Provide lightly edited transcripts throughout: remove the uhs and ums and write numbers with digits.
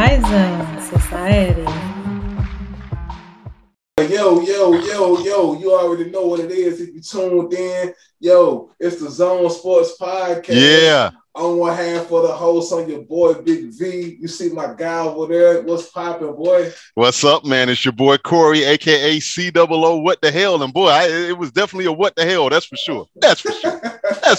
Skyzone.Society. Yo, you already know what it is if you tuned in. Yo, it's the Zone Sports Podcast. Yeah. On one hand for the host, on your boy Big V. You see my guy over there. What's poppin', boy? What's up, man? It's your boy Corey, aka COO. What the hell? And boy, it was definitely a what the hell. That's for sure. That's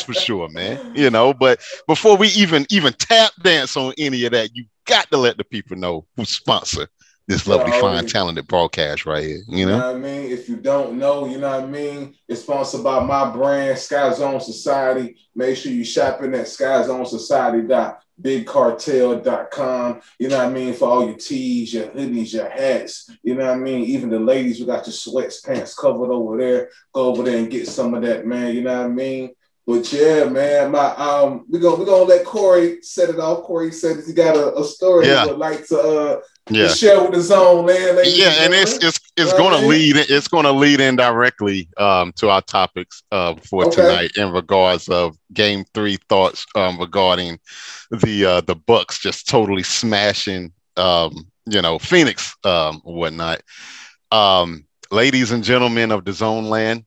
for sure, man. You know, but before we even tap dance on any of that, you got to let the people know who sponsor this lovely, fine, talented broadcast right here. You know what I mean? If you don't know, you know what I mean? It's sponsored by my brand, Skyzone.Society. Make sure you shopping at Skyzone.Society.bigcartel.com. You know what I mean? For all your tees, your hoodies, your hats. You know what I mean? Even the ladies, we got your sweats, pants covered over there. Go over there and get some of that, man. You know what I mean? But yeah, man, we're gonna let Corey set it off. Corey said he got a story he would like to share with the zone, man. And it's gonna lead in directly to our topics for tonight in regards of Game 3 thoughts regarding the Bucks just totally smashing Phoenix whatnot. Ladies and gentlemen of the Zone Land,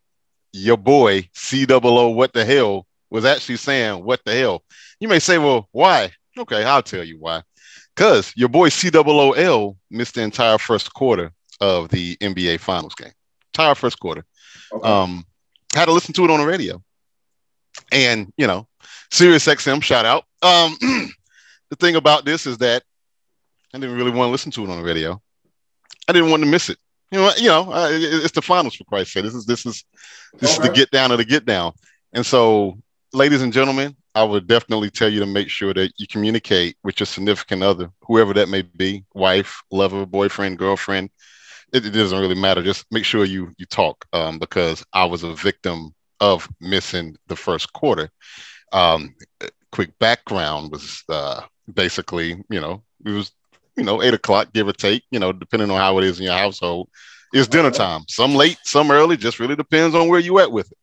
your boy COO what the hell was actually saying what the hell. You may say, well, why? Okay, I'll tell you why. Because your boy COOL missed the entire first quarter of the NBA Finals game. Entire first quarter. Okay. Had to listen to it on the radio. And, Sirius XM, shout out. The thing about this is that I didn't really want to listen to it on the radio. I didn't want to miss it. It's the finals, for Christ's sake. This is the get down of the get down. And so, ladies and gentlemen, I would definitely tell you to make sure that you communicate with your significant other, whoever that may be, wife, lover, boyfriend, girlfriend. It doesn't really matter. Just make sure you talk because I was a victim of missing the first quarter. Quick background was basically, it was 8 o'clock, give or take, depending on how it is in your household. It's dinner time. Some late, some early, just really depends on where you at with it.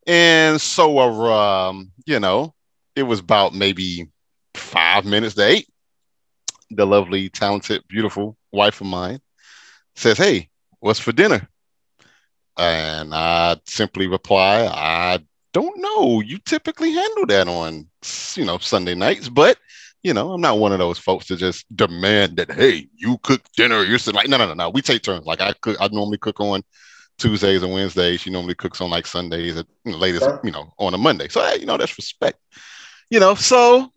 And so, it was about maybe 5 minutes to 8. The lovely, talented, beautiful wife of mine says, "Hey, what's for dinner?" And I simply reply, "I don't know. You typically handle that on, Sunday nights, but I'm not one of those folks to just demand that, hey, you cook dinner." You're like, no. We take turns. Like I normally cook on Tuesdays and Wednesdays. She normally cooks on like Sundays at latest, on a Monday. So, hey, that's respect. So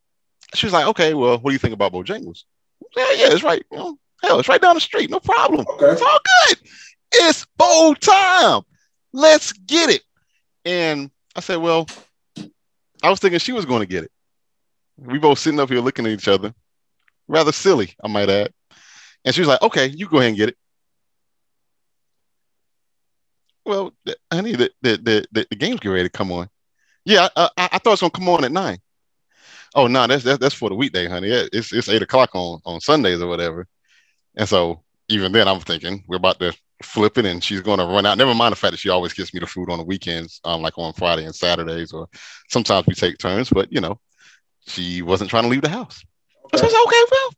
she was like, "Okay, well, what do you think about Bojangles?" Yeah, it's right. Hell, it's right down the street. No problem. Okay. It's all good. It's bowl time. Let's get it. And I said, well, I was thinking she was going to get it. We both sitting up here looking at each other, rather silly, I might add. And she was like, "Okay, you go ahead and get it." Well, honey, the game's getting ready to come on. Yeah, I thought it was gonna come on at 9. Oh no, that's for the weekday, honey. It's 8 o'clock on Sundays or whatever. And so even then, I'm thinking we're about to flip it, and she's gonna run out. Never mind the fact that she always gets me the food on the weekends, like on Friday and Saturdays, or sometimes we take turns. But she wasn't trying to leave the house. Okay. So I said, "Okay, well,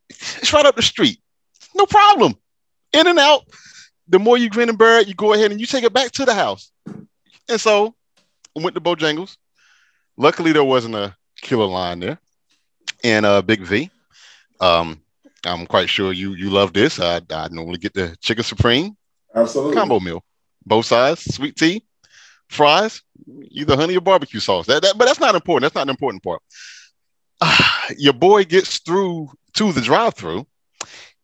it's right up the street. No problem. In and out. The more you grin and bear it, you go ahead and you take it back to the house." And so I went to Bojangles. Luckily, there wasn't a killer line there. And Big V, I'm quite sure you love this. I normally get the chicken supreme. Absolutely. Combo meal. Both sides, sweet tea, fries, either honey or barbecue sauce. But that's not important. That's not an important part. Your boy gets through to the drive-thru,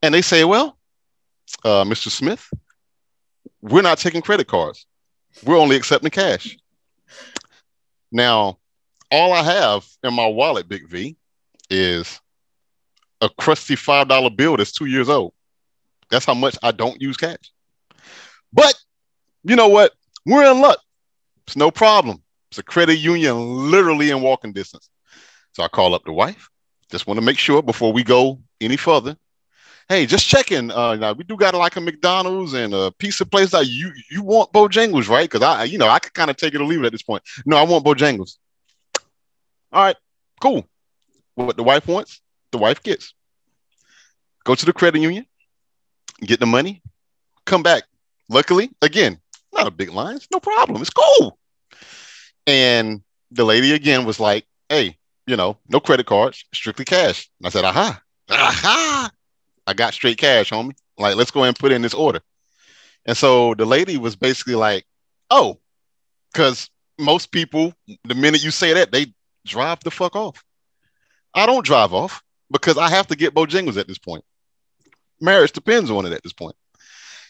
and they say, "Well, Mr. Smith, we're not taking credit cards. We're only accepting cash." Now, all I have in my wallet, Big V, is a crusty $5 bill that's 2 years old. That's how much I don't use cash. But you know what? We're in luck. It's no problem. It's a credit union literally in walking distance. So I call up the wife. Just want to make sure before we go any further. "Hey, just checking. Now we do got like a McDonald's and a pizza place. That you want Bojangles, right? Because I could kind of take it or leave it at this point. No, I want Bojangles." All right, cool. What the wife wants? the wife gets. Go to the credit union, get the money, come back. Luckily, again, not a big line. It's no problem. It's cool. And the lady again was like, hey, no credit cards, strictly cash. And I said, aha. I got straight cash, homie. Like, let's go ahead and put in this order. And so the lady was basically like, oh, because most people, the minute you say that, they drive the fuck off. I don't drive off because I have to get Bojangles at this point. Marriage depends on it at this point.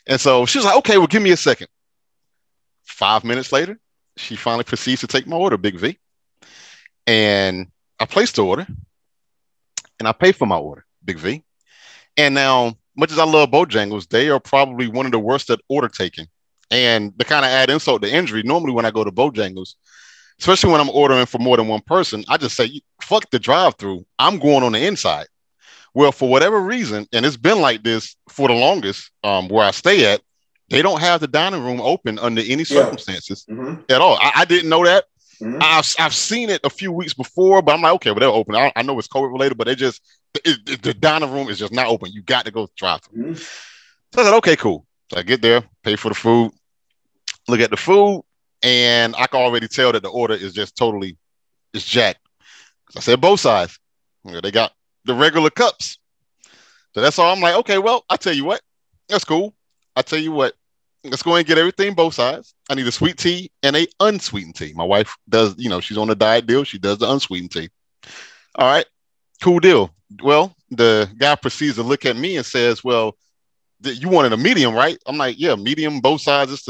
And so she was like, okay, well, give me a second. 5 minutes later, she finally proceeds to take my order, Big V. And I placed the order and I pay for my order, Big V. And now, much as I love Bojangles, they are probably one of the worst at order taking. And to kind of add insult to injury, normally when I go to Bojangles, especially when I'm ordering for more than one person, I just say, fuck the drive-through. I'm going on the inside. Well, for whatever reason, and it's been like this for the longest where I stay at, they don't have the dining room open under any circumstances at all. I didn't know that. I've seen it a few weeks before, but I'm like, okay, well, they're open. I know it's COVID related, but the dining room is just not open. You got to go drive-through. So I said, okay, cool. So I get there, pay for the food, look at the food, and I can already tell that the order is just totally, it's jacked. I said both sides. They got the regular cups. So that's all. I'm like, okay, well, I tell you what, that's cool. I tell you what, let's go and get everything both sides. I need a sweet tea and a unsweetened tea. My wife does, she's on a diet deal. She does the unsweetened tea. All right, cool deal. Well, the guy proceeds to look at me and says, well, you wanted a medium, right? I'm like, yeah, medium, both sides.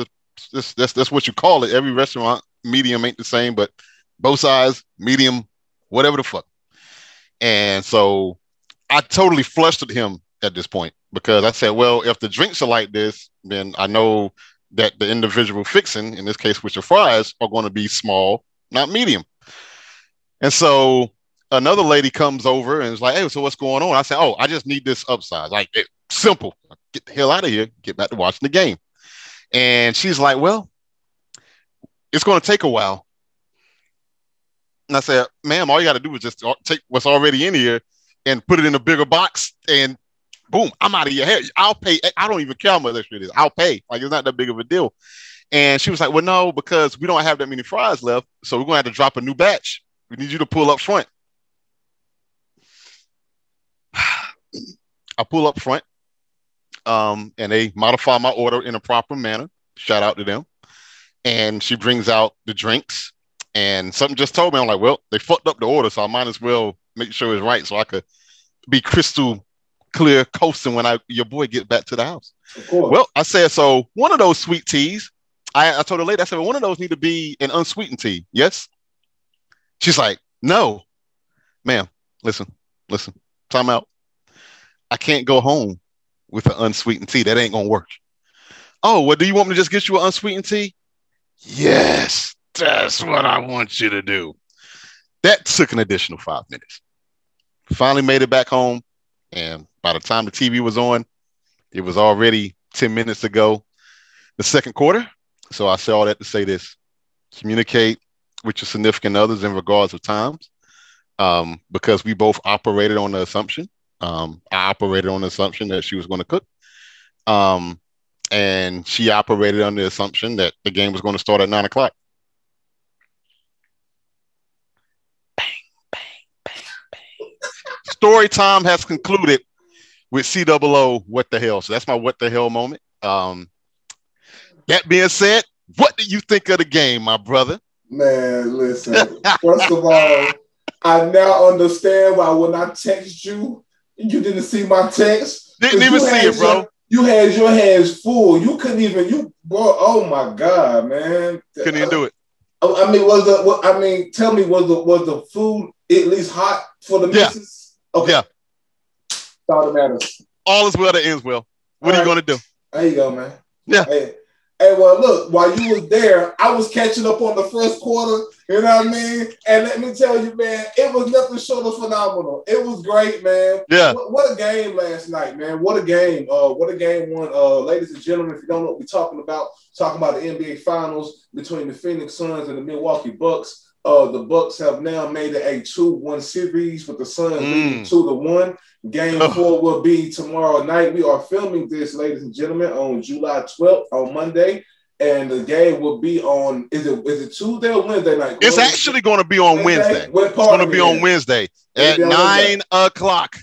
That's what you call it. Every restaurant, medium ain't the same, but both sides, medium, whatever the fuck. And so I totally flustered him at this point because I said, well, if the drinks are like this, then I know that the individual fixing, in this case with your fries, are going to be small, not medium. And so another lady comes over and is like, hey, so what's going on? I said, oh, I just need this upsize. Like, simple. Get the hell out of here. Get back to watching the game. And she's like, well, it's going to take a while. And I said, ma'am, all you got to do is just take what's already in here and put it in a bigger box and boom, I'm out of your hair. I'll pay. I don't even care how much extra it is. I'll pay. Like, it's not that big of a deal. And she was like, well, no, because we don't have that many fries left. So we're going to have to drop a new batch. We need you to pull up front. I pull up front and they modify my order in a proper manner. Shout out to them. And she brings out the drinks and something just told me, I'm like, well, they fucked up the order. So I might as well make sure it's right so I could be crystal clear coasting when your boy get back to the house. Well, I said, so one of those sweet teas, I told her later, I said, well, one of those need to be an unsweetened tea. Yes. She's like, no, ma'am, listen, time out. I can't go home with an unsweetened tea. That ain't going to work. Oh, well, do you want me to just get you an unsweetened tea? Yes, that's what I want you to do. That took an additional 5 minutes. Finally made it back home. And by the time the TV was on, it was already 10 minutes ago, the second quarter. So I say all that to say this: communicate with your significant others in regards of times, because we both operated on the assumption. I operated on the assumption that she was going to cook. And she operated on the assumption that the game was going to start at 9 o'clock. Bang, bang, bang, bang. Story time has concluded with COO, what the hell? So that's my what the hell moment. That being said, what do you think of the game, my brother? Man, listen. First of all, I now understand why when I text you, you didn't see my text. Didn't even see it, bro. You had your hands full. You couldn't even. Boy, oh my God, man! Couldn't even do it. I mean, tell me, was the food at least hot for the missus? Okay. Yeah. All that matters. All is well that ends well. What are you gonna do? There you go, man. Yeah. Hey, well, look, while you was there, I was catching up on the first quarter, you know what I mean? And let me tell you, man, it was nothing short of phenomenal. It was great, man. Yeah. What a game last night, man. What a game. What a game one. Ladies and gentlemen, if you don't know what we're talking about the NBA Finals between the Phoenix Suns and the Milwaukee Bucks. The Bucks have now made it a 2-1 series with the Suns leading 2-1. Game 4 will be tomorrow night. We are filming this, ladies and gentlemen, on July 12th on Monday. And the game will be on, is it Tuesday or Wednesday night? It's actually going to be on Wednesday. It's going to be on Wednesday at 9 o'clock.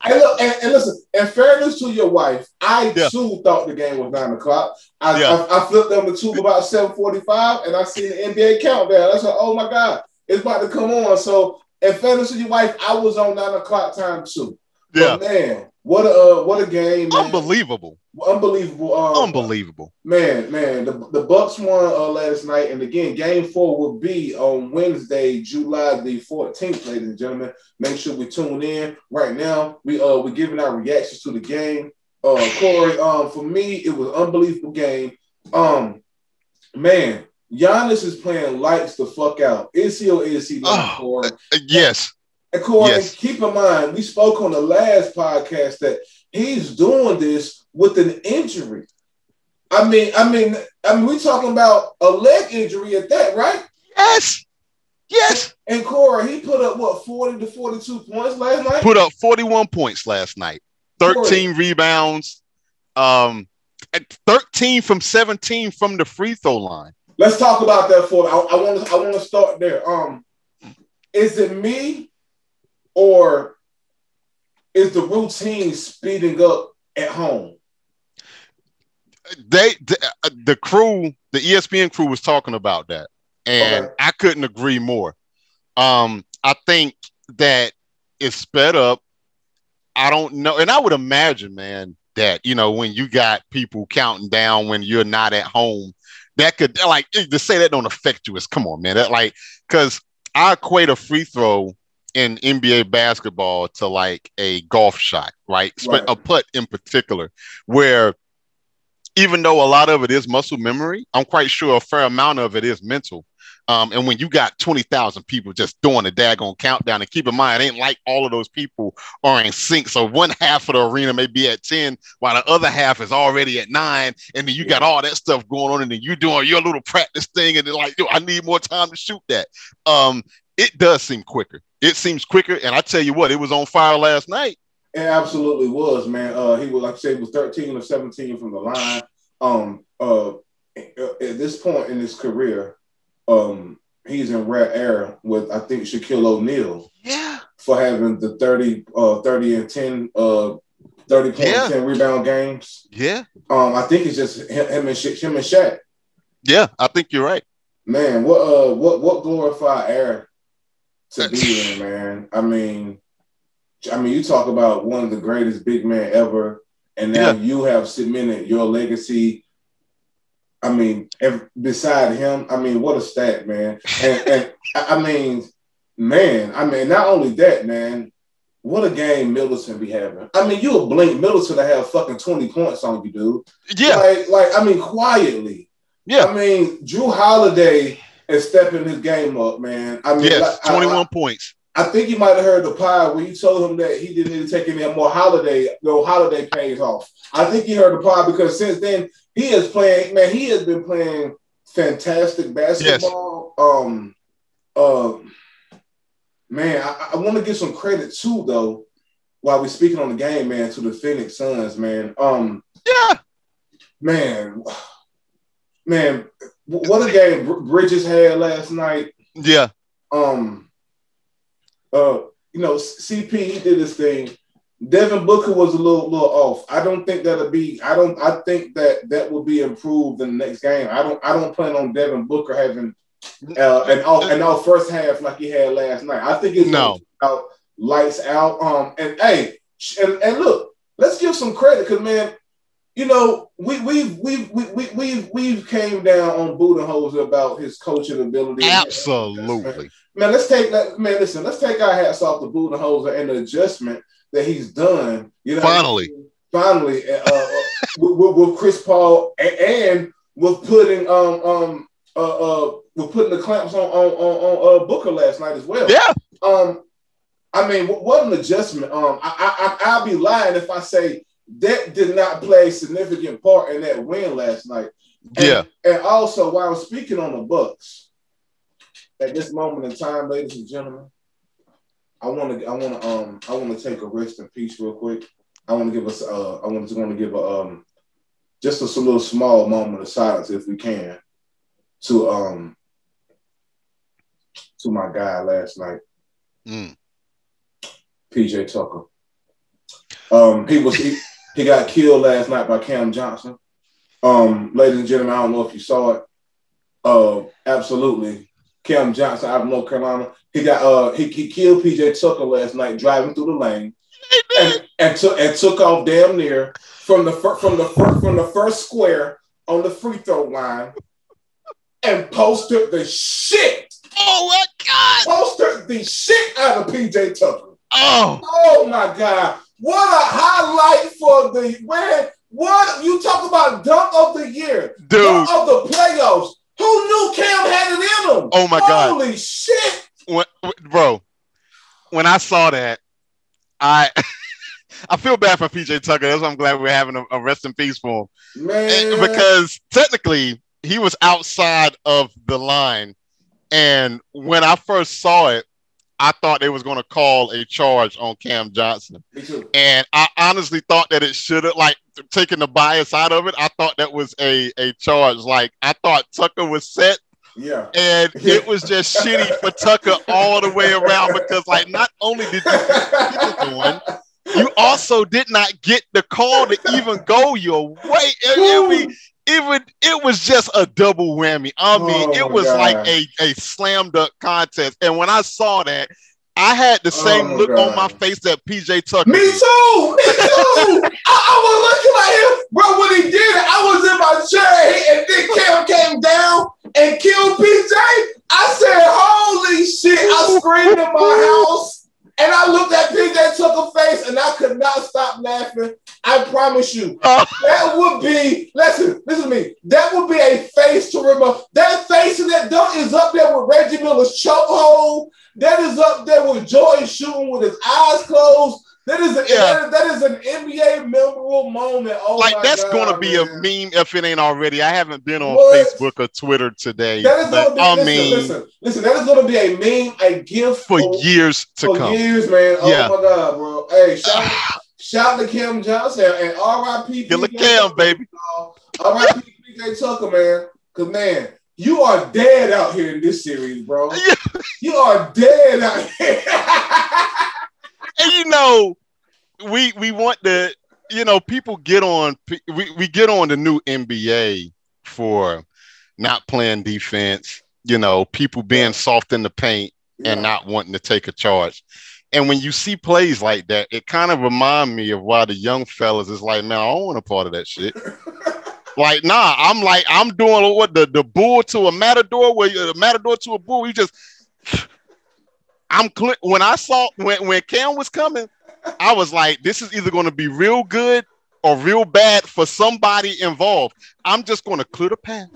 And look, and listen, in fairness to your wife, I too thought the game was 9 o'clock. I flipped on the tube about 7:45 and I seen the NBA countdown. I said, oh my God, it's about to come on. So in fairness to your wife, I was on 9 o'clock time too. Yeah. But man, what a game, man. Unbelievable. Unbelievable. Man, the Bucks won last night, and again, Game 4 will be on Wednesday, July the 14th, ladies and gentlemen. Make sure we tune in. Right now, we're giving our reactions to the game. Corey, for me, it was an unbelievable game. Man, Giannis is playing lights the fuck out. Is he or is he not, Corey? Yes. And Corey, keep in mind, we spoke on the last podcast that he's doing this with an injury. I mean, we're talking about a leg injury at that, right? Yes. And Corey, he put up, 40 to 42 points last night? Put up 41 points last night. 13 rebounds. 13 from 17 from the free throw line. Let's talk about that for I want to start there. Is it me or is the routine speeding up at home? The crew, the ESPN crew was talking about that, and I couldn't agree more. I think that it's sped up. I don't know, and I would imagine, man, that when you got people counting down when you're not at home, that could to say that don't affect you is come on, man. That because I equate a free throw in NBA basketball to like a golf shot, right? A putt in particular, where even though a lot of it is muscle memory, I'm quite sure a fair amount of it is mental. And when you got 20,000 people just doing a daggone countdown, and keep in mind, it ain't like all of those people are in sync. So one half of the arena may be at 10, while the other half is already at 9. And then you got all that stuff going on, and then you doing your little practice thing, and then I need more time to shoot that. It does seem quicker. It seems quicker, and I tell you what, it was on fire last night. It absolutely was, man. He was, like I said, was 13 or 17 from the line. At this point in his career, he's in rare air with, I think, Shaquille O'Neal. Yeah. For having the 30 and 10, 30 point 10 rebound games. Yeah. I think it's just him and Shaq. Yeah, I think you're right. Man, what glorified air to be in, man. I mean, you talk about one of the greatest big men ever, and now you have cemented your legacy. I mean, beside him, what a stat, man. And not only that, man, what a game Middleton be having. You would blink Middleton to have fucking 20 points on you, dude. Yeah. Quietly. Yeah. Drew Holiday is stepping his game up, man. 21 points. I think you might have heard the pod where you told him that he didn't need to take any more holiday pays off. I think he heard the pod because since then he has been playing fantastic basketball. Yes. Man, I want to give some credit too, though, while we're speaking on the game, man, to the Phoenix Suns, man. Man, what a game Bridges had last night. Yeah. CP, he did his thing. Devin Booker was a little off. I think that will be improved in the next game. I don't plan on Devin Booker having an off first half like he had last night. I think it's about lights out. And look, let's give some credit because, man, we've came down on Budenholzer about his coaching ability. Absolutely. Man, let's take our hats off to Budenholzer and the adjustment that he's done. Finally, with Chris Paul and with putting the clamps on Booker last night as well. Yeah. What an adjustment. I'll be lying if I say that did not play a significant part in that win last night. And also, while I was speaking on the Bucks, at this moment in time, ladies and gentlemen, I want to take a rest in peace real quick. I want to give us just a little small moment of silence, if we can, to my guy last night, PJ Tucker. He got killed last night by Cam Johnson. Ladies and gentlemen, I don't know if you saw it. Absolutely, Cam Johnson out of North Carolina. He got he killed PJ Tucker last night driving through the lane, and took off damn near from the first square on the free throw line, and posted the shit. Oh my God! Posted the shit out of PJ Tucker. Oh my God! What a highlight for the man! What you talk about dunk of the year, dude, dunk of the playoffs? Who knew Cam had it in him? Oh my God! Holy shit, bro! When I saw that, I feel bad for PJ Tucker. That's why I'm glad we're having a rest in peace for him, man. Because technically he was outside of the line, and when I first saw it, I thought they was going to call a charge on Cam Johnson. Me too. And I honestly thought that it should have, like, taken the bias out of it. I thought that was a charge. Like, I thought Tucker was set. Yeah. And it was just shitty for Tucker all the way around because, like, not only did you get the one, you also did not get the call to even go your way. It was just a double whammy. I mean, it was like a slam dunk contest. And when I saw that, I had the same look on my face that PJ Tucker did. Me too. I was looking at him, bro. When he did it, I was in my chair, and then Cam came down and killed PJ. I said, "Holy shit!" I screamed in my house. And I looked at PJ Tucker's face, and I could not stop laughing. I promise you, that would be, listen to me, that would be a face to remember. That face in that dunk is up there with Reggie Miller's chokehold. That is up there with Jordan shooting with his eyes closed. That is an NBA memorable moment. Oh, like, my that's God, going to be a meme if it ain't already. I haven't been on Facebook or Twitter today. That is going to be, listen, that is going to be a meme, a gift for years to come. For years, man. Yeah. Oh, my God, bro. Hey, shout to Cam Johnson and R.I.P. Killer Cam, baby. R.I.P. PJ Tucker, man. Because, man, you are dead out here in this series, bro. Yeah. You are dead out here. And you know, we want the, you know, people get on, we get on the new NBA for not playing defense, you know, people being soft in the paint and not wanting to take a charge. And when you see plays like that, it kind of reminds me of why the young fellas is like, man, I don't want a part of that shit. Like, nah, I'm doing what the bull to a matador, where the matador to a bull. You just, when I saw when Cam was coming, I was like, this is either going to be real good or real bad for somebody involved. I'm just going to clear the path.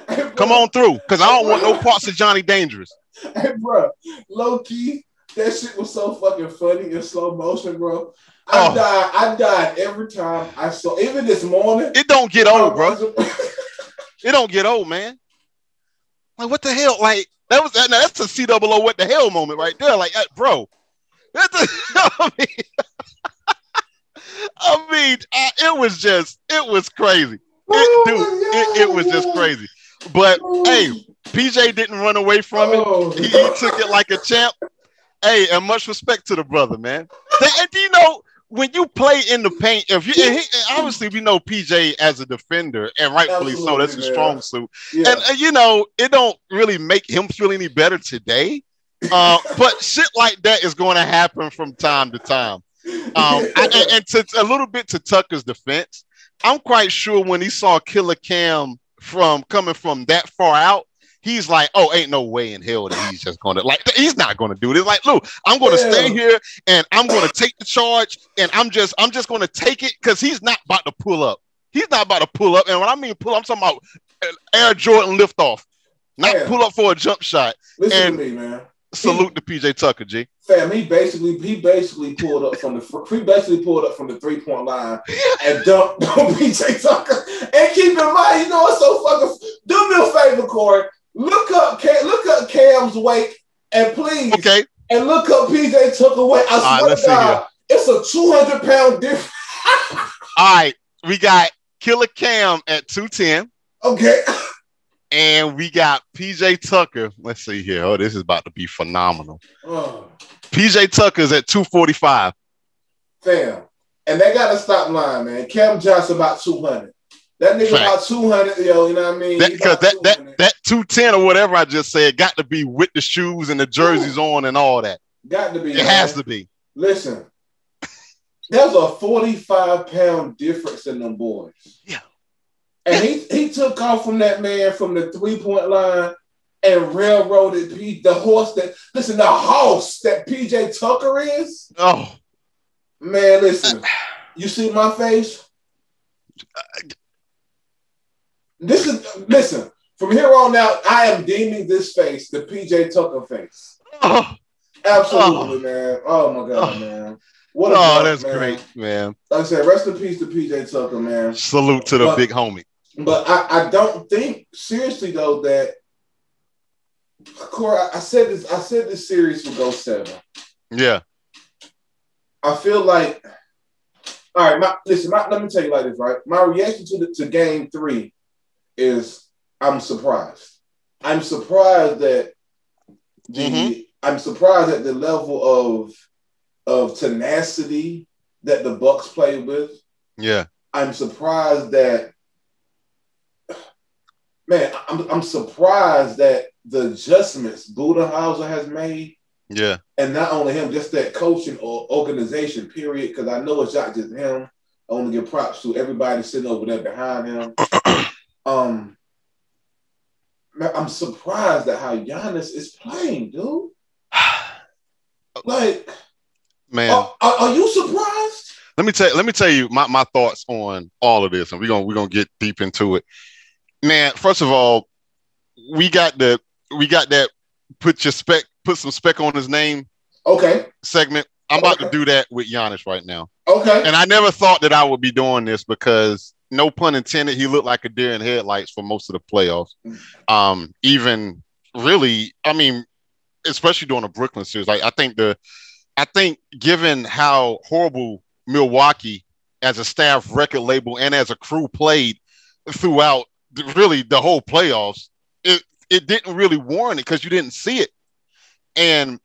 Hey, come on through, because I don't want no parts of Johnny Dangerous. Hey, bro, low key, that shit was so fucking funny in slow motion, bro. I died every time I saw. Even this morning, it don't get old, bro. It don't get old, man. Like, what the hell? Like, that's a COO what the hell moment right there. Like, bro, it was crazy. It was just crazy. But hey, PJ didn't run away from it. He took it like a champ. Hey, and much respect to the brother, man. And you know, when you play in the paint, obviously we know PJ as a defender, and rightfully so. That's his strong suit. Yeah. And you know, it don't really make him feel any better today. But shit like that is going to happen from time to time. And to a little bit to Tucker's defense, I'm quite sure when he saw Killer Cam coming from that far out, he's like, oh, ain't no way in hell that he's just gonna, like, he's not gonna do this. Like, look, I'm gonna stay here and I'm gonna take the charge, and I'm just gonna take it, because he's not about to pull up. He's not about to pull up. And when I mean pull up, I'm talking about Air Jordan liftoff, not pull up for a jump shot. Listen to me, man. Salute to PJ Tucker, G. Fam, he basically pulled up from the 3-point line and dunked on PJ Tucker. And keep in mind, you know, it's so fucking. Do me a favor, Corey. Look up Cam's weight, and please, Okay. and look up PJ Tucker weight. I swear to God, it's a 200-pound difference. All right, we got Killer Cam at 210. Okay. And we got PJ Tucker. Let's see here. Oh, this is about to be phenomenal. PJ Tucker's at 245. Fam. And they got to stop lying, man. Cam Johnson about 200. That nigga about 200, yo, you know what I mean? Because that 210 or whatever I just said got to be with the shoes and the jerseys on and all that. Got to be. It has to be. Listen, there's a 45-pound difference in them boys. Yeah. And he took off from that man from the 3-point line and railroaded the horse that PJ Tucker is. Oh. Man, listen. You see my face? Listen, from here on out, I am deeming this face the PJ Tucker face. Oh. Absolutely, man. Oh my God, man. What that's man. Great, man. Like I said, rest in peace to PJ Tucker, man. Salute to the big homie. But I don't think, seriously though, that Corey, I said this series would go 7. Yeah. I feel like, all right, let me tell you like this, right? My reaction to game 3 is I'm surprised. I'm surprised that the level of tenacity that the Bucks played with. Yeah. I'm surprised that, man, I'm surprised that the adjustments Budenholzer has made. Yeah. And not only him, just that coaching or organization, period, because I know it's not just him. I want to give props to everybody sitting over there behind him. Man, I'm surprised at how Giannis is playing, dude. Like, man, are you surprised? Let me tell you my thoughts on all of this, and we're gonna get deep into it. Man, first of all, we got that put some spec on his name. Okay. Segment. I'm about to do that with Giannis right now. Okay. And I never thought that I would be doing this because, no pun intended, he looked like a deer in headlights for most of the playoffs. Even really, I mean, especially during the Brooklyn series. Like I think given how horrible Milwaukee as a staff record label and as a crew played throughout really the whole playoffs, it didn't really warrant it because you didn't see it. And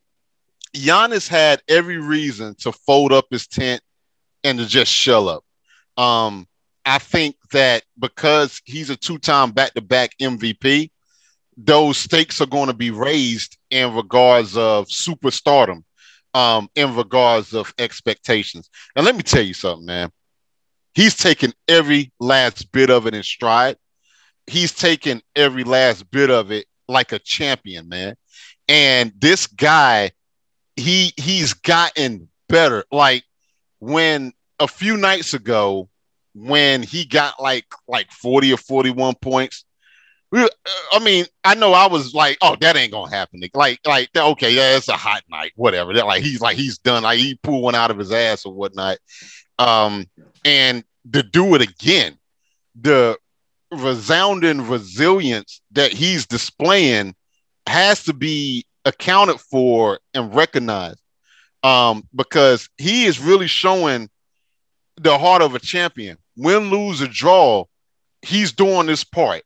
Giannis had every reason to fold up his tent and to just shell up. I think that because he's a 2-time back-to-back MVP, those stakes are going to be raised in regards of superstardom, in regards of expectations. And let me tell you something, man. He's taken every last bit of it in stride. He's taken every last bit of it like a champion, man. And this guy, he's gotten better. Like when a few nights ago, when he got like 40 or 41 points, I mean, I know I was like, oh, that ain't gonna happen. Like, okay, yeah, it's a hot night, whatever. He's done. Like he pulled one out of his ass or whatnot. And to do it again, the resounding resilience that he's displaying has to be accounted for and recognized, because he is really showing the heart of a champion. Win, lose, or draw, he's doing this part,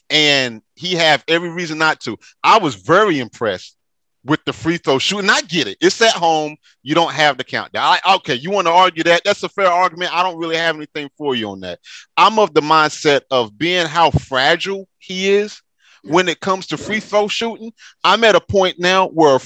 and he have every reason not to. I was very impressed with the free throw shooting. I get it. It's at home. You don't have the countdown. Okay, you want to argue that? That's a fair argument. I don't really have anything for you on that. I'm of the mindset of being how fragile he is when it comes to free throw shooting. I'm at a point now where a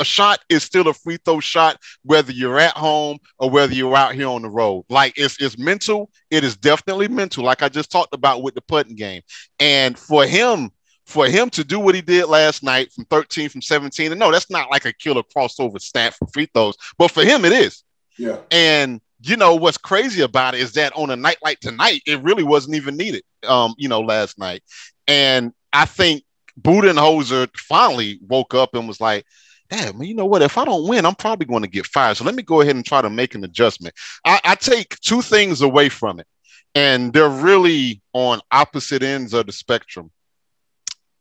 shot is still a free throw shot, whether you're at home or whether you're out here on the road. Like it's mental. It is definitely mental. Like I just talked about with the putting game. And for him to do what he did last night from 13 from 17, and no, that's not like a killer crossover stat for free throws, but for him it is. Yeah. And you know what's crazy about it is that on a night like tonight, it really wasn't even needed. Last night. And I think Budenholzer finally woke up and was like, damn, you know what? If I don't win, I'm probably going to get fired. So let me go ahead and try to make an adjustment. I take two things away from it, and they're really on opposite ends of the spectrum.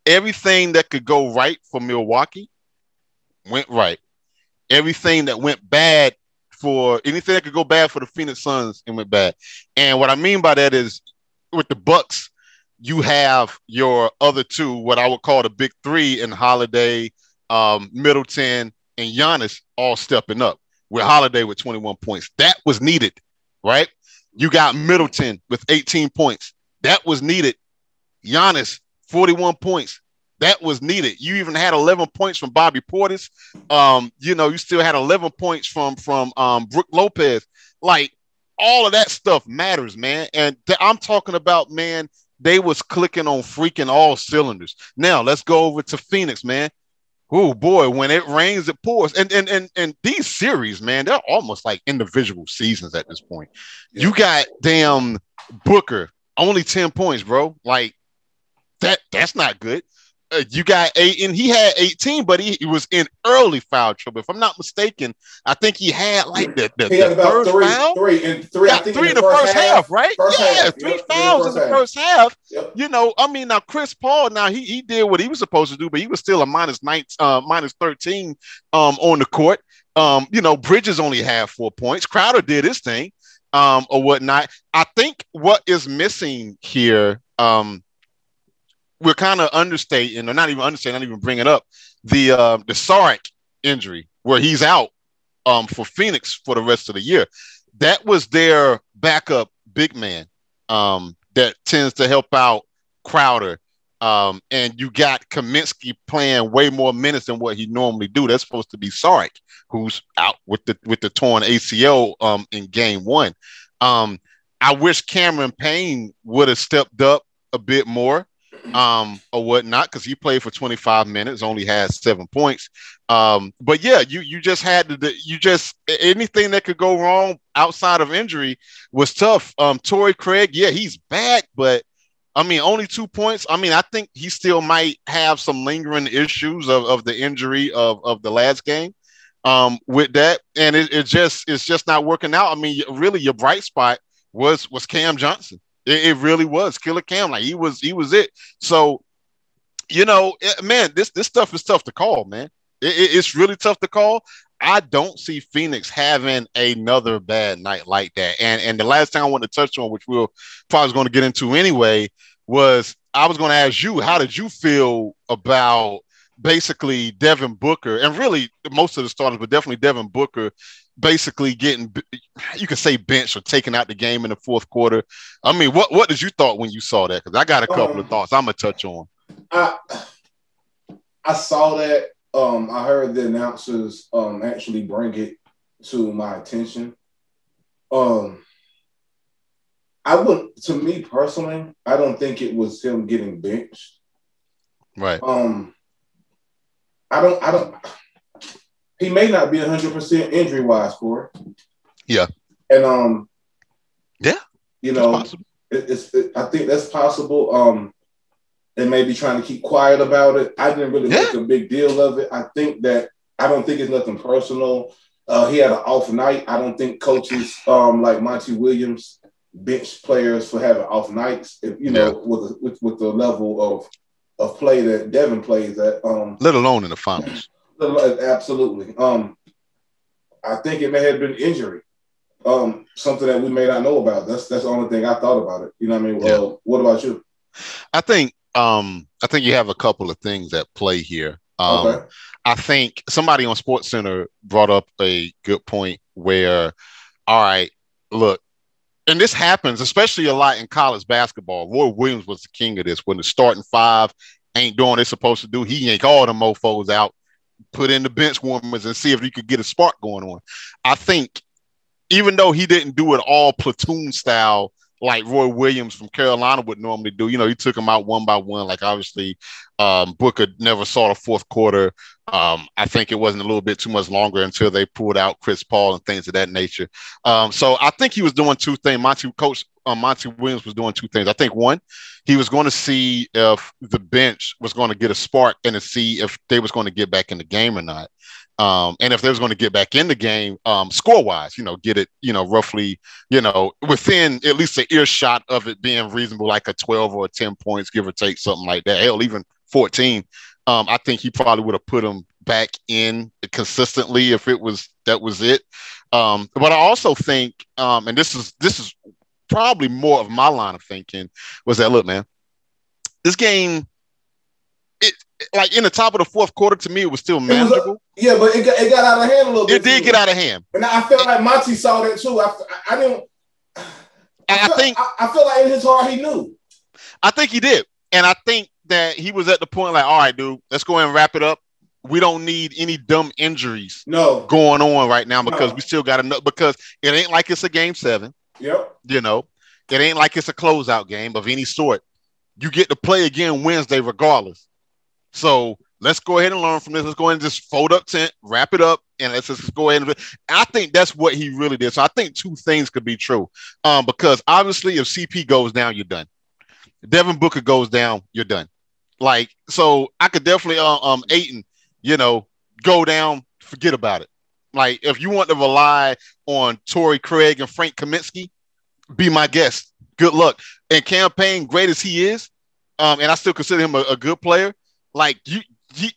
everything that could go right for Milwaukee went right. Everything that went bad for anything that could go bad for the Phoenix Suns, it went bad. And what I mean by that is with the Bucks, you have your other two, what I would call the big three in Holiday, Middleton, and Giannis all stepping up, with Holiday with 21 points. That was needed, right? You got Middleton with 18 points. That was needed. Giannis, 41 points. That was needed. You even had 11 points from Bobby Portis. You still had 11 points from Brook Lopez. Like, all of that stuff matters, man. And I'm talking about, man, they was clicking on freaking all cylinders. Now, let's go over to Phoenix, man. Oh, boy, when it rains, it pours. And these series, man, they're almost like individual seasons at this point. Yeah. You got damn Booker, only 10 points, bro. Like, that's not good. You got 8, and he had 18, but he was in early foul trouble. If I'm not mistaken, I think he had like the third foul. Three in the first half, right? Three fouls in the first half. Yep. Now Chris Paul, he did what he was supposed to do, but he was still a minus 13 on the court. Bridges only had 4 points. Crowder did his thing, or whatnot. I think what is missing here, we're kind of understating, or not even bringing up the Saric injury, where he's out for Phoenix for the rest of the year. That was their backup big man that tends to help out Crowder. And you got Kaminsky playing way more minutes than what he normally do. That's supposed to be Saric, who's out with the torn ACL in game 1. I wish Cameron Payne would have stepped up a bit more. Or whatnot, because he played for 25 minutes, only had 7 points. But yeah, you just had anything that could go wrong outside of injury was tough. Torrey Craig, yeah, he's back, but only 2 points. I think he still might have some lingering issues of the injury of the last game with that, and it's just not working out. Really, your bright spot was Cam Johnson. It really was Killer Cam. Like, he was it. So, man, this stuff is tough to call, man. It's really tough to call. I don't see Phoenix having another bad night like that. And the last thing I wanted to touch on, which we'll probably going to get into anyway, was I was going to ask you, how did you feel about basically Devin Booker, and really most of the starters, but definitely Devin Booker, basically getting, you could say, benched or taken out the game in the fourth quarter? What did you thought when you saw that? Because I got a couple of thoughts I'm gonna touch on. I saw that. I heard the announcers actually bring it to my attention. To me personally, I don't think it was him getting benched. Right. I don't. He may not be 100% injury wise, Corey. Yeah. And yeah, I think that's possible. And maybe trying to keep quiet about it. I didn't really make a big deal of it. I don't think it's nothing personal. He had an off night. I don't think coaches like Monty Williams bench players for having off nights. With the level of play that Devin plays at. Let alone in the finals. Absolutely. I think it may have been injury. Something that we may not know about. That's the only thing I thought about it. You know what I mean? Well, what about you? I think you have a couple of things at play here. Okay. I think somebody on SportsCenter brought up a good point where, all right, look, and this happens especially a lot in college basketball. Roy Williams was the king of this. When the starting five ain't doing what they're supposed to do, he yank all the mofos out, put in the bench warmers, and see if you could get a spark going on. I think even though he didn't do it all platoon style like Roy Williams from Carolina would normally do, he took them out one by one. Like, obviously, Booker never saw the fourth quarter. I think it wasn't a little bit too much longer until they pulled out Chris Paul and things of that nature. So I think he was doing two things. Monty Williams was doing two things. I think one, he was going to see if the bench was going to get a spark and to see if they was going to get back in the game or not. And if they was going to get back in the game, score-wise, get it, roughly, within at least an earshot of it being reasonable, like a 12 or a 10 points, give or take, something like that. Hell, even 14. I think he probably would have put him back in consistently if that was it. But I also think, and this is probably more of my line of thinking, was that, look, man, this game, like in the top of the fourth quarter, to me, it was still manageable. But it got out of hand a little bit. It did get out of hand. And I felt like Monty saw that too. I feel like in his heart he knew. I think he did. And I think that he was at the point like, all right, dude, let's go ahead and wrap it up. We don't need any dumb injuries going on right now because we still got enough, because it ain't like it's a game 7. Yep. You know, it ain't like it's a closeout game of any sort. You get to play again Wednesday regardless. So let's go ahead and learn from this. Let's go ahead and just fold up tent, wrap it up, and let's just go ahead and I think that's what he really did. So I think two things could be true. Because obviously if CP goes down, you're done. Devin Booker goes down, you're done. Like, so I could definitely Ayton, go down, forget about it. Like, if you want to rely on Torrey Craig and Frank Kaminsky, be my guest. Good luck. And campaign, great as he is, and I still consider him a good player. Like,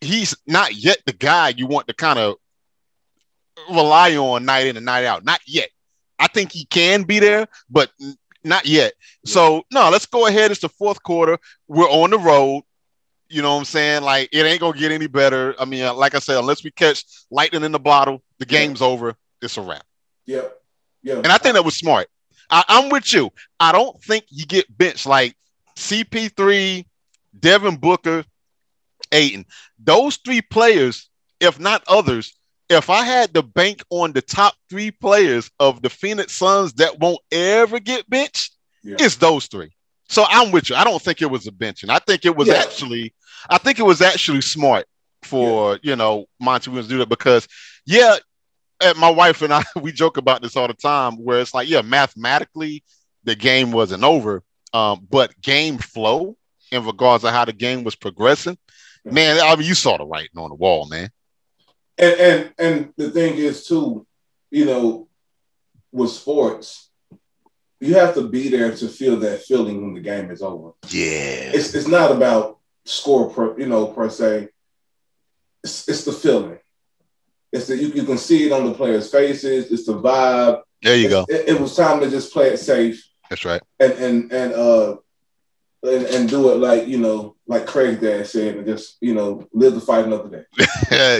he's not yet the guy you want to kind of rely on night in and night out. Not yet. I think he can be there, but not yet. So, no, let's go ahead. It's the fourth quarter. We're on the road. You know what I'm saying? Like, it ain't going to get any better. I mean, like I said, unless we catch lightning in the bottle, the game's over. It's a wrap. Yeah. And I think that was smart. I'm with you. I don't think you get benched like CP3, Devin Booker, Ayton. Those three players, if not others, if I had to bank on the top 3 players of the Phoenix Suns that won't ever get benched, it's those 3. So I'm with you. I don't think it was a benching. I think it was actually smart for, Monty Williams to do that because, my wife and I, we joke about this all the time where it's like, mathematically the game wasn't over, but game flow in regards to how the game was progressing, man, I mean, you saw the writing on the wall, man. And the thing is too, with sports, you have to be there to feel that feeling when the game is over. Yeah. It's not about score per se. It's the feeling. It's that you can see it on the players' faces. It's the vibe. There you go. It was time to just play it safe. That's right. And do it like Craig's dad said, and just live to fight another day.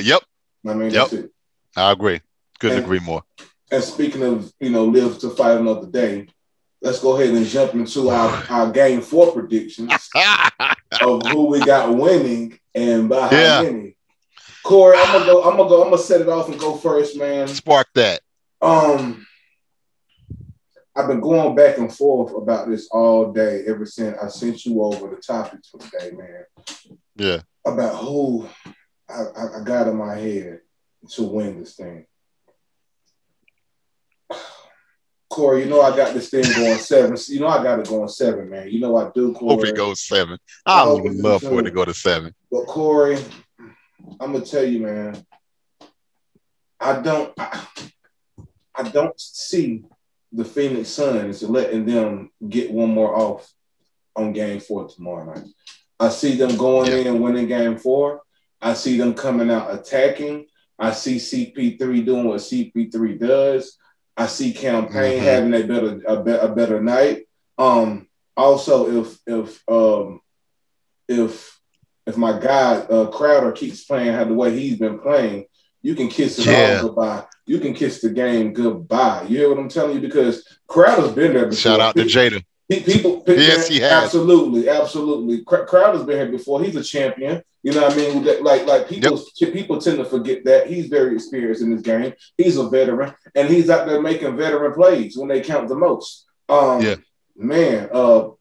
Yep. I mean, that's it. I agree. Couldn't agree more. And speaking of live to fight another day, let's go ahead and jump into our game 4 predictions of who we got winning and by how many. Corey, I'm gonna set it off and go first, man. Spark that. I've been going back and forth about this all day ever since I sent you over the topics for today, man. Yeah. About who I got in my head to win this thing. Corey, I got this thing going 7. I got it going 7, man. I do, Corey. Hope it goes 7. I would love for it to go to 7. But Corey, I'm gonna tell you, man. I don't see the Phoenix Suns letting them get one more off on game 4 tomorrow night. I see them going in and winning game 4. I see them coming out attacking. I see CP3 doing what CP3 does. I see campaign having a better night. Also, if my guy Crowder keeps playing the way he's been playing, you can kiss it all goodbye. You can kiss the game goodbye. You hear what I'm telling you? Because Crowder's been there before. Shout out to Jada. People, yes, he has. Absolutely. Crowder's been here before. He's a champion. You know what I mean? Like people tend to forget that he's very experienced in this game. He's a veteran, and he's out there making veteran plays when they count the most. Man, I'm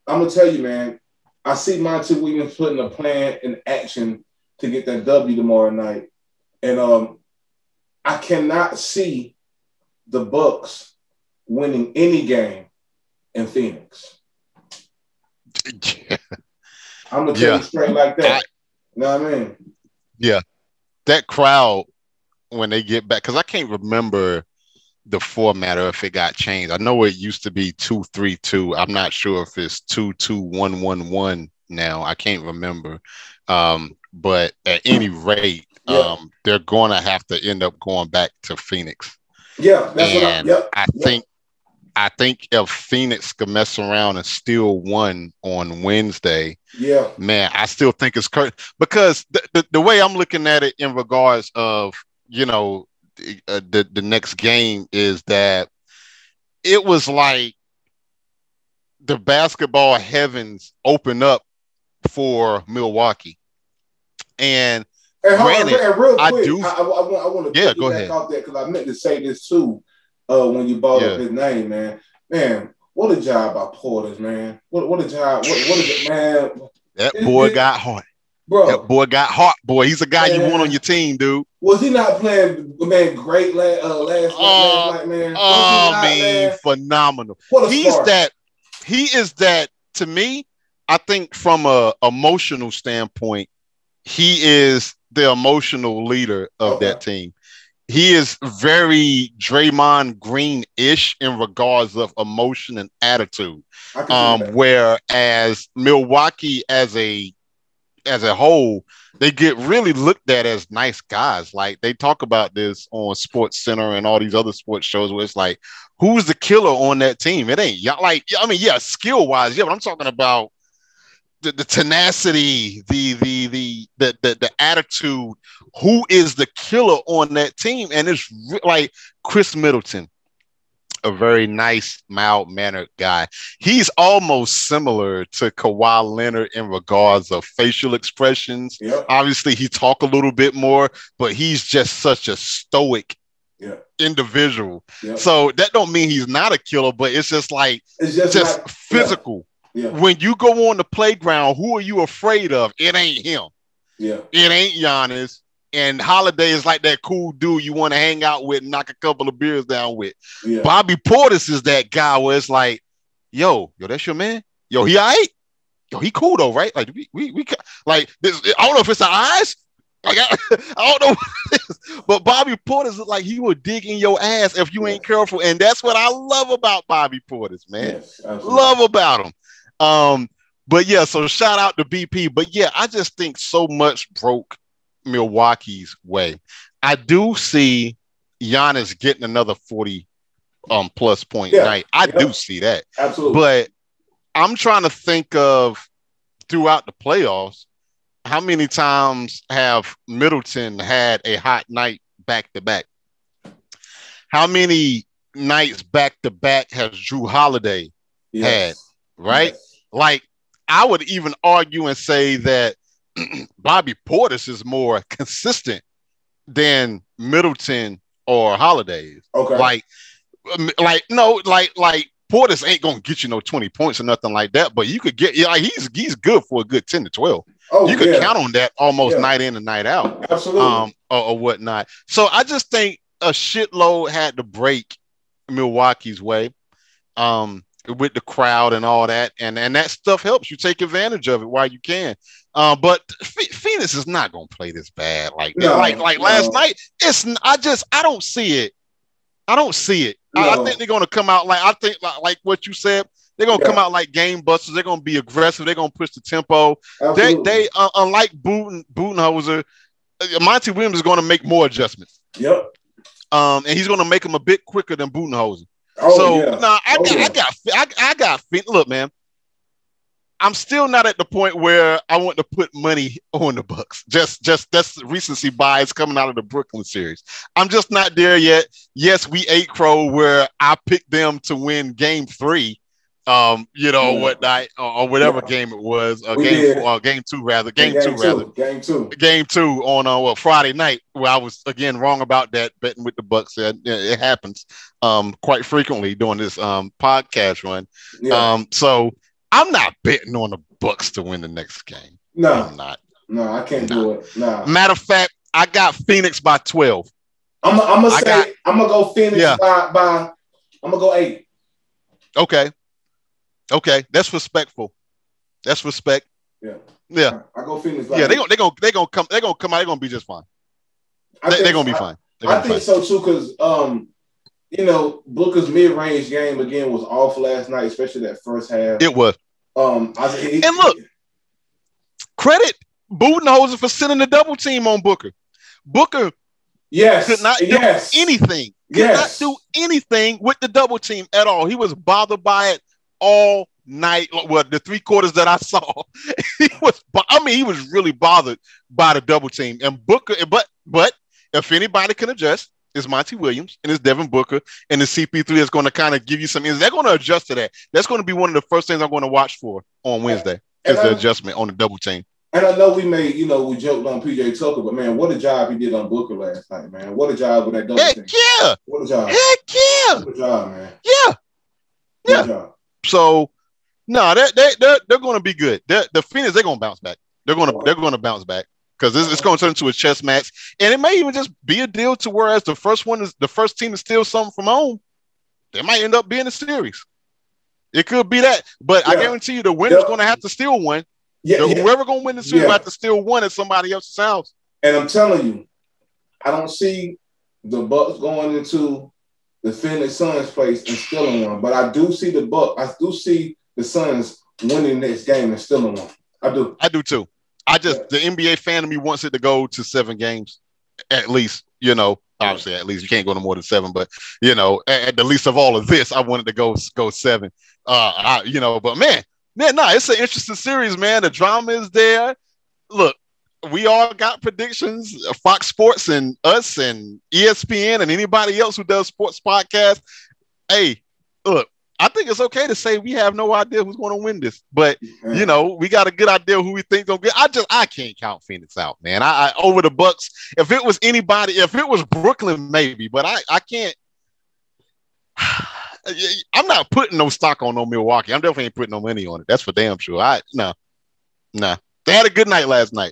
gonna tell you, man. I see Monty Williams putting a plan in action to get that W tomorrow night, and I cannot see the Bucks winning any game in Phoenix. I'm gonna tell you straight like that. You know what I mean? Yeah, that crowd when they get back, because I can't remember the format or if it got changed. I know it used to be 2-3-2. I'm not sure if it's 2-2-1-1-1 now. I can't remember. But at any rate, they're going to have to end up going back to Phoenix. Yeah, that's I think if Phoenix could mess around and still won on Wednesday, man, I still think it's because the way I'm looking at it in regards of, you know, the next game is that it was like the basketball heavens open up for Milwaukee. And granted, real quick, I want to go ahead. Off that because I meant to say this too when you brought up his name, man. Man, what a job by Portis, man. What a job. What is it, man? That boy got heart. Bro. That boy got heart, boy. He's a guy you want on your team, dude. Was he not playing, man, great last night, man? Man, phenomenal. He is that, to me, I think from a emotional standpoint, he is the emotional leader of that team. He is very Draymond Green-ish in regards of emotion and attitude. Whereas Milwaukee as a whole, they get really looked at as nice guys. Like they talk about this on Sports Center and all these other sports shows where it's like, who's the killer on that team? It ain't like, I mean, skill wise, but I'm talking about the tenacity, the attitude. Who is the killer on that team? And it's like Chris Middleton, a very nice, mild-mannered guy. He's almost similar to Kawhi Leonard in regards of facial expressions. Yep. Obviously, he talk a little bit more, but he's just such a stoic individual. Yep. So that don't mean he's not a killer, but it's just like just physical. Yeah. When you go on the playground, who are you afraid of? It ain't him. Yeah. It ain't Giannis. And Holiday is like that cool dude you want to hang out with and knock a couple of beers down with. Yeah. Bobby Portis is that guy where it's like, yo, that's your man? Yo, he all right? Yo, he cool though, right? Like we like this. I don't know if it's the eyes. Like I don't know what it is. But Bobby Portis is like he will dig in your ass if you ain't careful. And that's what I love about Bobby Portis, man. Yes, love about him. But yeah, so shout out to BP. But yeah, I just think so much broke Milwaukee's way. I do see Giannis getting another 40 plus point night. I do see that. Absolutely. But I'm trying to think of throughout the playoffs, how many times have Middleton had a hot night back to back? How many nights back to back has Drew Holiday had? Right? Yes. Like, I would even argue and say that Bobby Portis is more consistent than Middleton or Holiday. Okay. Like Portis ain't gonna get you no 20 points or nothing like that, but you could get he's good for a good 10 to 12. You could count on that almost night in and night out. Absolutely. Or whatnot. So I just think a shitload had to break Milwaukee's way. With the crowd and all that, and that stuff helps you take advantage of it while you can. But Phoenix is not gonna play this bad like last night. I don't see it. I think they're gonna come out like what you said. They're gonna come out like game busters. They're gonna be aggressive. They're gonna push the tempo. They unlike Budenholzer, Monty Williams is gonna make more adjustments. Yep. And he's gonna make them a bit quicker than Budenholzer. I got. Look, man, I'm still not at the point where I want to put money on the Bucks. Just that's recency bias coming out of the Brooklyn series. I'm just not there yet. Yes, we ate crow where I picked them to win Game 3. What night or whatever game it was, game two on Friday night, where I was again wrong about that betting with the Bucks. It happens quite frequently during this podcast run. So I'm not betting on the Bucks to win the next game. No, I'm not. No, I can't do it. No. Matter of fact, I got Phoenix by 12. I'm gonna go Phoenix by. I'm gonna go 8. Okay, that's respectful. That's respect. Yeah. I go Phoenix. They're gonna come out. They're gonna be just fine. They're gonna be fine. I think so too, because Booker's mid-range game again was off last night, especially that first half. It was. Credit Budenholzer for sending the double team on Booker. Booker could not do anything. Could not do anything with the double team at all. He was bothered by it all night. Well, the 3 quarters that I saw, he was really bothered by the double team. And Booker, but if anybody can adjust, it's Monty Williams and it's Devin Booker and the CP3 is going to kind of give you some. They're going to adjust to that. That's going to be one of the first things I'm going to watch for on Wednesday. Is the adjustment on the double team. And I know we made, we joked on PJ Tucker, but man, what a job he did on Booker last night, man. What a job with that double team. Yeah. What a job. Heck yeah. What a job, man. Yeah. What a job. So no, they're going to be good. The Phoenix, they're going to bounce back. They're going to bounce back because it's going to turn into a chess match, and it may even just be a deal to whereas the first team to steal something from home, they might end up being a series. It could be that, but I guarantee you the winner's going to have to steal one. Whoever going to win the series will have to steal one at somebody else's house. And I'm telling you, I don't see the Bucks going into the Phoenix Suns place and stealing one, but I do see the Suns winning next game and stealing one. I do too. The NBA fan of me wants it to go to 7 games at least. Obviously, at least you can't go no more than 7, but at the least of all of this, I wanted to go 7. But man, it's an interesting series, man. The drama is there. Look, we all got predictions. Fox Sports and us and ESPN and anybody else who does sports podcasts. Hey, look, I think it's okay to say we have no idea who's going to win this, but we got a good idea who we think going to get. I can't count Phoenix out, man. I over the Bucks. If it was anybody, if it was Brooklyn, maybe, but I can't. I'm not putting no stock on no Milwaukee. I'm definitely ain't putting no money on it. That's for damn sure. No. They had a good night last night,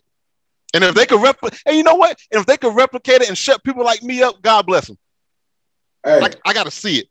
and if they could replicate, and you know what? And if they could replicate it and shut people like me up, God bless them. Hey, I got to see it.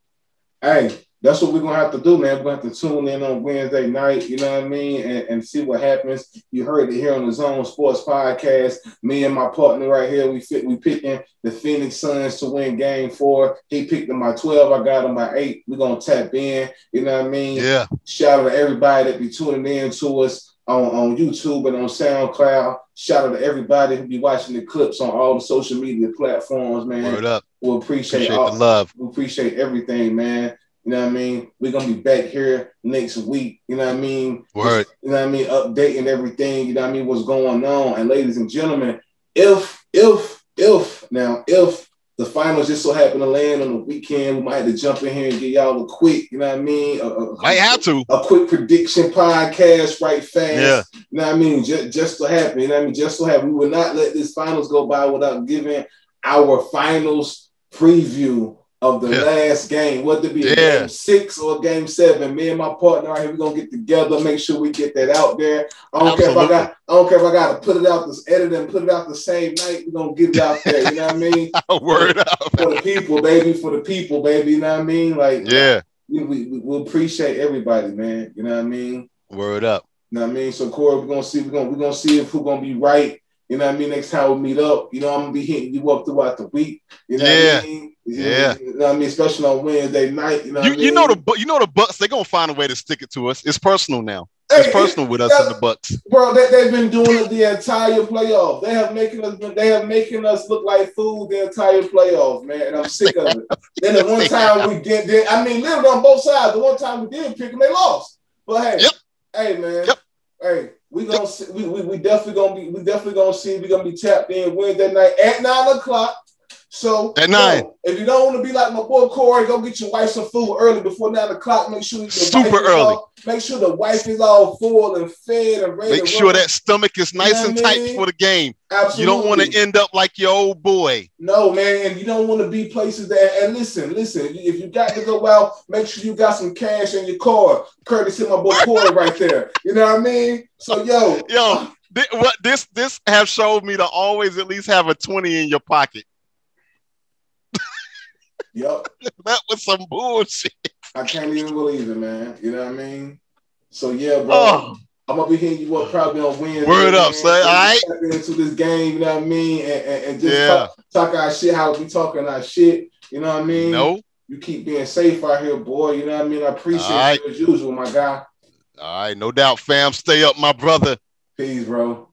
Hey. That's what we're going to have to do, man. We're going to have to tune in on Wednesday night, you know what I mean, and see what happens. You heard it here on the Zone Sports Podcast. Me and my partner right here, we picking the Phoenix Suns to win Game 4. He picked them by 12. I got them by 8. We're going to tap in, you know what I mean? Yeah. Shout out to everybody that be tuning in to us on YouTube and on SoundCloud. Shout out to everybody who be watching the clips on all the social media platforms, man. Word up. We appreciate the love. We appreciate everything, man. You know what I mean? We're going to be back here next week. You know what I mean? Word. You know what I mean? Updating everything. You know what I mean? What's going on. And ladies and gentlemen, if the finals just so happen to land on the weekend, we might have to jump in here and get y'all a quick, you know what I mean? Might have to. A quick prediction podcast right fast. Yeah. You know what I mean? Just so happen. You know what I mean? Just so happen. We will not let this finals go by without giving our finals preview of the last game, whether it be a game 6 or game 7. Me and my partner right here, we're gonna get together, make sure we get that out there. I don't care if I got to put it out, this edit and put it out the same night. We're gonna get it out there. You know what I mean? Word up for the people, baby. For the people, baby. You know what I mean? Like, we appreciate everybody, man. You know what I mean? Word up. You know what I mean? So Corey, we're gonna see if who's gonna be right. You know what I mean? Next time we meet up, I'm gonna be hitting you up throughout the week. You know what I mean? You know what I mean? Especially on Wednesday night. You know what I mean? You know the Bucks, they're gonna find a way to stick it to us. It's personal now. It's personal with us and the Bucks. Bro, they've been doing it the entire playoff. They have making us look like food the entire playoff, man. And I'm sick of it. Then the one time we did, literally on both sides. The one time we did pick them, they lost. But hey, man. Hey. We definitely gonna see. We're gonna be tapped in Wednesday night at 9:00. So at 9. If you don't want to be like my boy Corey, go get your wife some food early before 9:00. Make sure super early. Make sure the wife is all full and fed and ready. Make sure that stomach is nice and tight for the game. Absolutely. You don't want to end up like your old boy. No, man, and you don't want to be places that. And listen. If you got to go out, make sure you got some cash in your car. Courtesy of my boy Corey right there. You know what I mean? So this have showed me to always at least have a 20 in your pocket. Yep. That was some bullshit. I can't even believe it, man. You know what I mean? So, bro. I'm going to be hitting you up probably on Wednesday. Word up, son. All right. Into this game, you know what I mean? And just talk our shit, how we talking our shit. You know what I mean? No. You keep being safe out here, boy. You know what I mean? I appreciate you as usual, my guy. All right. No doubt, fam. Stay up, my brother. Peace, bro.